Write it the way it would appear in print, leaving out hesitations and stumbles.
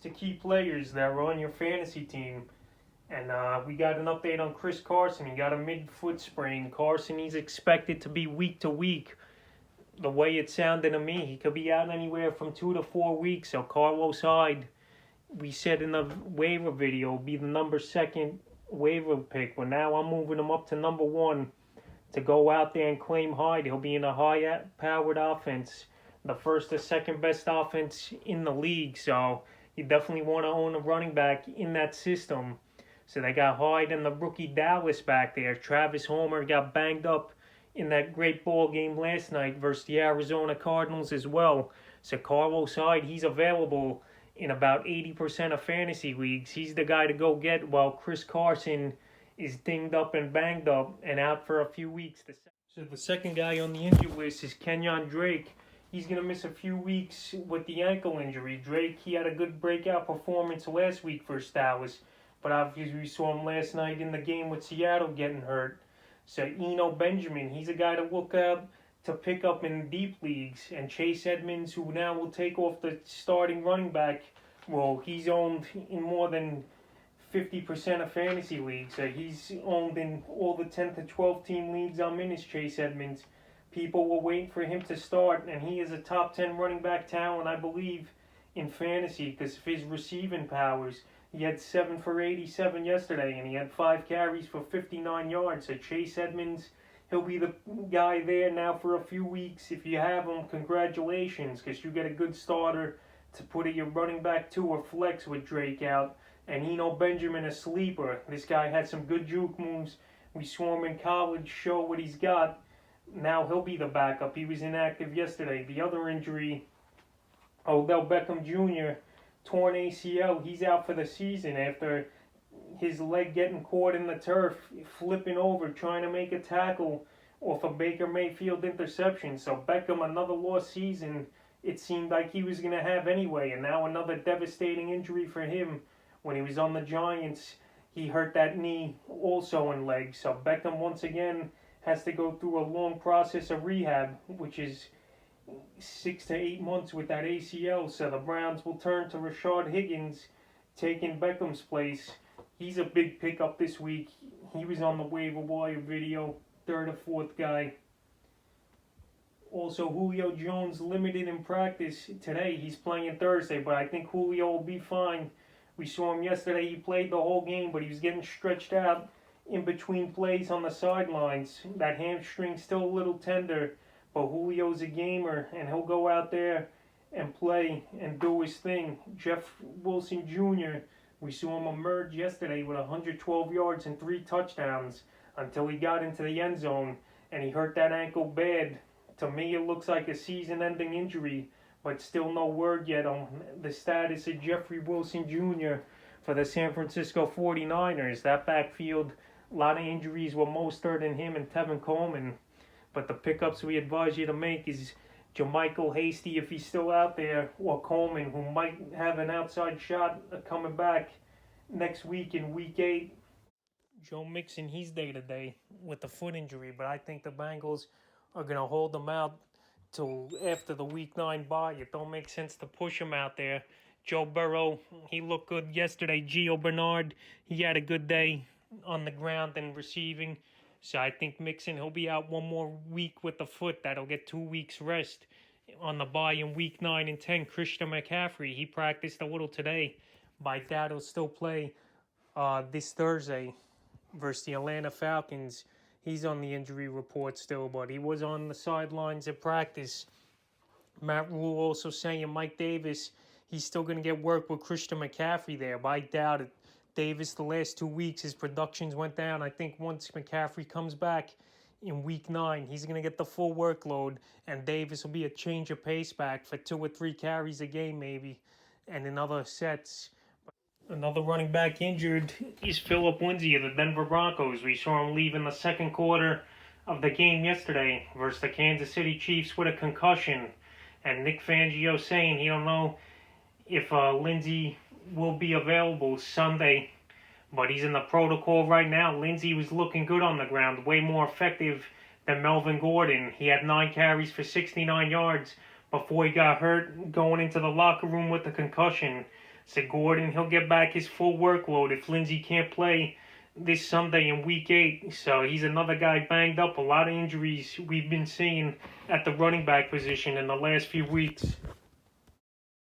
to key players that are on your fantasy team. And we got an update on Chris Carson. He got a mid-foot sprain. Carson, he's expected to be week to week. The way it sounded to me, he could be out anywhere from 2 to 4 weeks. So Carlos Hyde, we said in the waiver video, will be the number 2 waiver pick. But now I'm moving him up to number 1 to go out there and claim Hyde. He'll be in a high-powered offense, the first or second best offense in the league. So you definitely want to own a running back in that system. So they got Hyde and the rookie Dallas back there. Travis Homer got banged up in that great ball game last night versus the Arizona Cardinals as well. So Carlos Hyde, he's available in about 80% of fantasy leagues. He's the guy to go get while Chris Carson is dinged up and banged up and out for a few weeks. So the second guy on the injury list is Kendrick Drake. He's going to miss a few weeks with the ankle injury. Drake, he had a good breakout performance last week for Dallas, but obviously we saw him last night in the game with Seattle getting hurt. So Eno Benjamin, he's a guy to look out to pick up in deep leagues. And Chase Edmonds, who now will take off the starting running back role, he's owned in more than 50% of fantasy leagues. So he's owned in all the 10 to 12 team leagues I'm in is Chase Edmonds. People will wait for him to start, and he is a top 10 running back talent, I believe, in fantasy because of his receiving powers. He had 7 for 87 yesterday, and he had 5 carries for 59 yards. So Chase Edmonds, he'll be the guy there now for a few weeks. If you have him, congratulations, because you get a good starter to put at your running back 2 or flex with Drake out. And Eno Benjamin, a sleeper. This guy had some good juke moves. We saw him in college show what he's got. Now he'll be the backup. He was inactive yesterday. The other injury, Odell Beckham Jr., torn ACL. He's out for the season after his leg getting caught in the turf, flipping over, trying to make a tackle off a Baker Mayfield interception. So Beckham, another lost season, it seemed like he was going to have anyway. And now another devastating injury for him. When he was on the Giants, he hurt that knee also in legs. So Beckham, once again, has to go through a long process of rehab, which is 6 to 8 months with that ACL. So the Browns will turn to Rashard Higgins, taking Beckham's place. He's a big pickup this week. He was on the waiver wire video, 3rd or 4th guy. Also, Julio Jones limited in practice today. He's playing Thursday, but I think Julio will be fine. We saw him yesterday. He played the whole game, but he was getting stretched out in between plays on the sidelines. That hamstring's still a little tender, but Julio's a gamer, and he'll go out there and play and do his thing. Jeff Wilson Jr., we saw him emerge yesterday with 112 yards and 3 touchdowns until he got into the end zone, and he hurt that ankle bad. To me, it looks like a season-ending injury, but still no word yet on the status of Jeffrey Wilson Jr. for the San Francisco 49ers. That backfield, a lot of injuries were Mostert and him and Tevin Coleman. But the pickups we advise you to make is Jermichael Hasty, if he's still out there, or Coleman, who might have an outside shot coming back next week in Week 8. Joe Mixon, he's day-to-day with the foot injury, but I think the Bengals are going to hold him out till after the Week 9 bye. It don't make sense to push him out there. Joe Burrow, he looked good yesterday. Gio Bernard, he had a good day on the ground and receiving. So I think Mixon, he'll be out 1 more week with the foot. That'll get 2 weeks rest on the bye in Week 9 and 10. Christian McCaffrey, he practiced a little today, but I doubt he'll still play this Thursday versus the Atlanta Falcons. He's on the injury report still, but he was on the sidelines at practice. Matt Rule also saying Mike Davis, he's still going to get work with Christian McCaffrey there, but I doubt it. Davis, the last 2 weeks, his productions went down. I think once McCaffrey comes back in Week 9, he's going to get the full workload, and Davis will be a change of pace back for 2 or 3 carries a game maybe, and in other sets. Another running back injured is Phillip Lindsay of the Denver Broncos. We saw him leave in the second quarter of the game yesterday versus the Kansas City Chiefs with a concussion. And Nick Fangio saying he don't know if Lindsay will be available Sunday, but he's in the protocol right now. Lindsay was looking good on the ground, way more effective than Melvin Gordon. He had 9 carries for 69 yards before he got hurt going into the locker room with the concussion. So Gordon, he'll get back his full workload if Lindsay can't play this Sunday in Week 8. So he's another guy banged up. A lot of injuries we've been seeing at the running back position in the last few weeks.